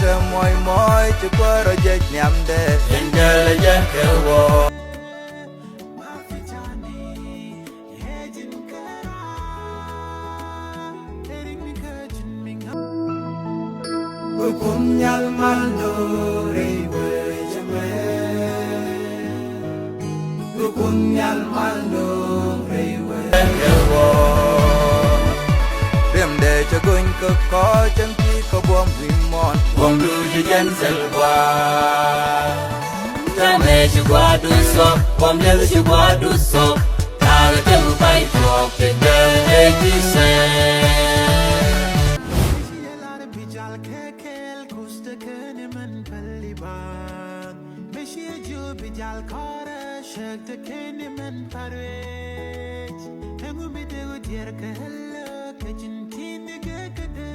ke moi moi chukwa rojek nyamde Yenjala jake wo Hukum nyal mando rewe jame Hukum nyal mando rewe wo Rem de chagun ko ko chang ki ko bom rimon Bom du ji jen selwa Tame chukwa du so bom le chukwa du so Ta ga te mu pai ko ke de ji se Bijal kara shak the candy man parwech Hemu bide udier ka hello kachin tini gagada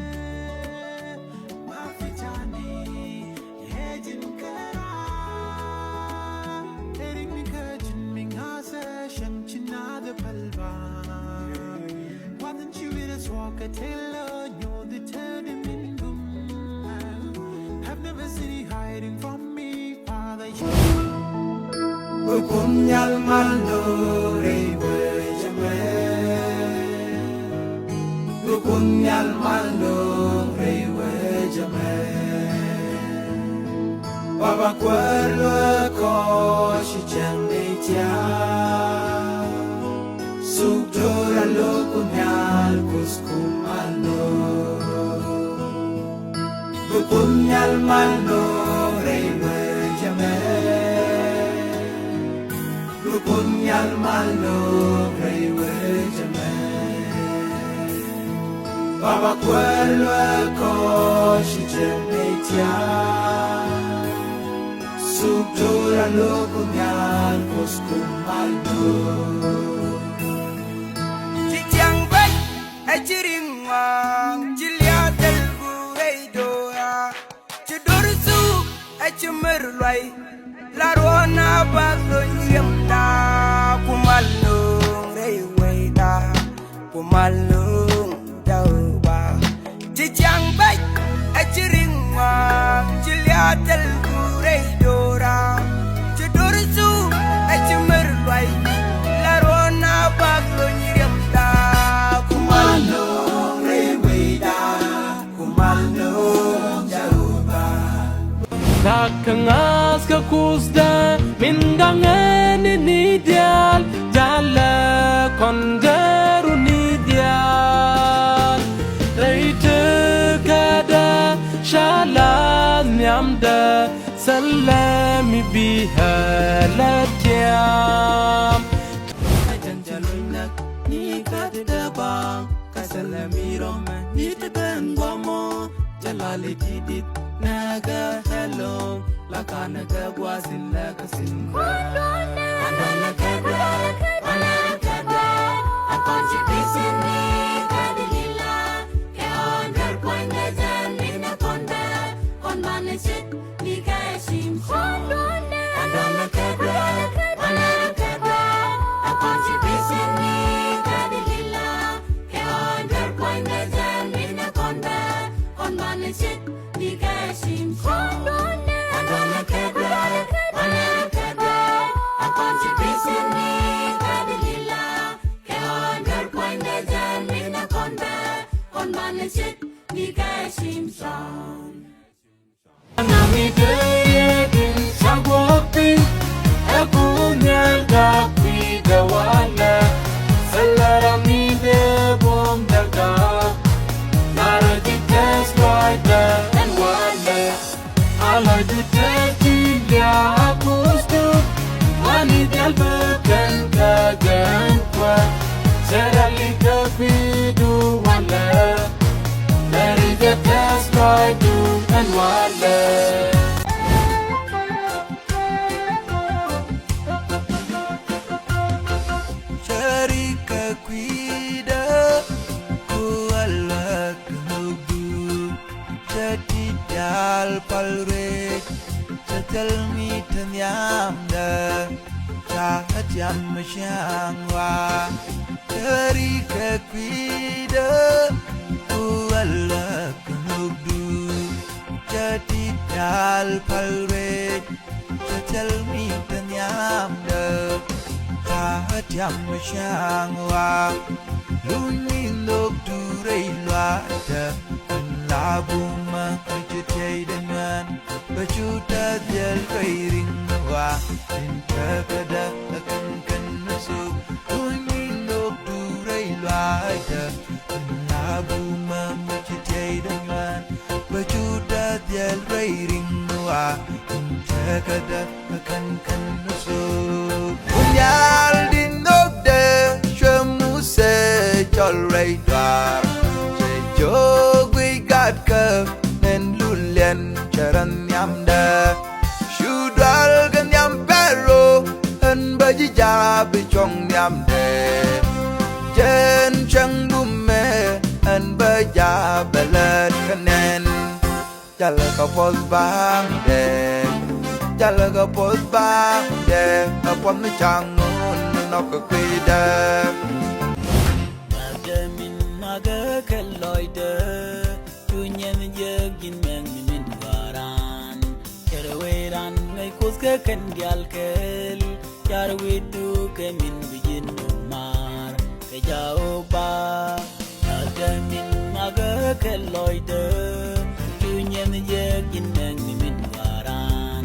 Mafi chani yejin kara Ering mi kachin ming hasa shang chinada palva Why don't you with us walk a tailor you're the turning in boom Have never seen you hiding from me father Hukum nyal mando rewe jame Hukum nyal mando rewe jame Baba kwelwe ko shi chang de tia Sukdora lo kunyal kuskum mando Hukum nyal mando rewe jame Punyal malo rewe jame Baba kwelwe ko shijemetia Sukdura lo punyal kuskumalo Chichang bay achiringwang Chilia del bureidora Chidursu achimerlwai La ruana baglo yemda Pumalung reyweda Pumalung dauba Chichang bay achiringwang Chilia del bureidora Chidursu achimerlwai La ruana baglo yemda Pumalung reyweda Pumalung dauba Kakangas ka kusda min gangen ni dial jala konderu ni dial reite kada shala nyamda salami biha latiam Janjalunak ni kada bang kasalami roma ni teben guamo jalali didit naga hello lakana ga gwazilla kasinga andana kabla akonji bisini kadilila ke onder koinga jan mina konda kon manesit ni kashim andana kabla akonji bisini kadilila ke onder koinga jan mina konda kon manesit ni kashim andana kabla akonji bisini kadilila ke onder koinga jan mina konda kon manesit ni kashim nami deyedin sagwapin aku nyalga pidawana salarami de bom daga narati test right there and wala ala du tekilia akustu mani dalbakan kagan kwa serali kapidu wala dari the test right do and wala Cerika kuida kuala kehugu jadi dal palre setel miten yamda saat jam masyangwa Cerika kuida kuala kehugu dal palwe tell me the nyamde ta jam shangwa luni lok du rei lwa da la buma je tay dengan bajuta del rei ring wa inta kada kan su luni lok du rei lwa da la buma je tay dengan bajuta del rei ring wa inta kada kan su punyal din nok de shemu se chol rei dar se jogwi gat ka nen lulen charan yam da shudal gan yam pero han baji ja bi chong yam de jen chang bum me han baja balat kanen jal ka pos bang de jal ka pos bang de apon mi chang nun no ka kwida Min naga kalloide tunyen yegin men min waran kerweran ngai kuska kan galkel yarwitu ke min bijin mar ke jaoba naga min naga kalloide tunyen yegin men min waran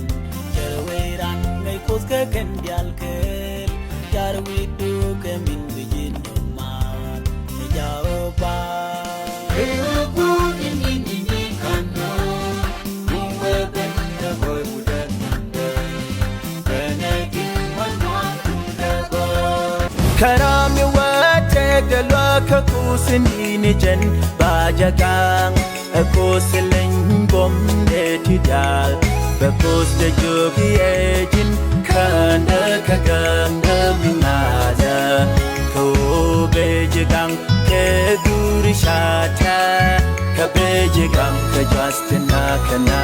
kerweran ngai kuska kan galkel yarwitu ke min bijin Jaoba Ibu ini kanu Bunga benda boy muda nanda Kenakin manuan tunda boy Karami wate galwa ka kusin inijen bajagang Akusiling bom de tidal Bakos de jogi ejin Kanda kagang de minada Ko bejagang ke duri shata Ka bejagang ka justina kana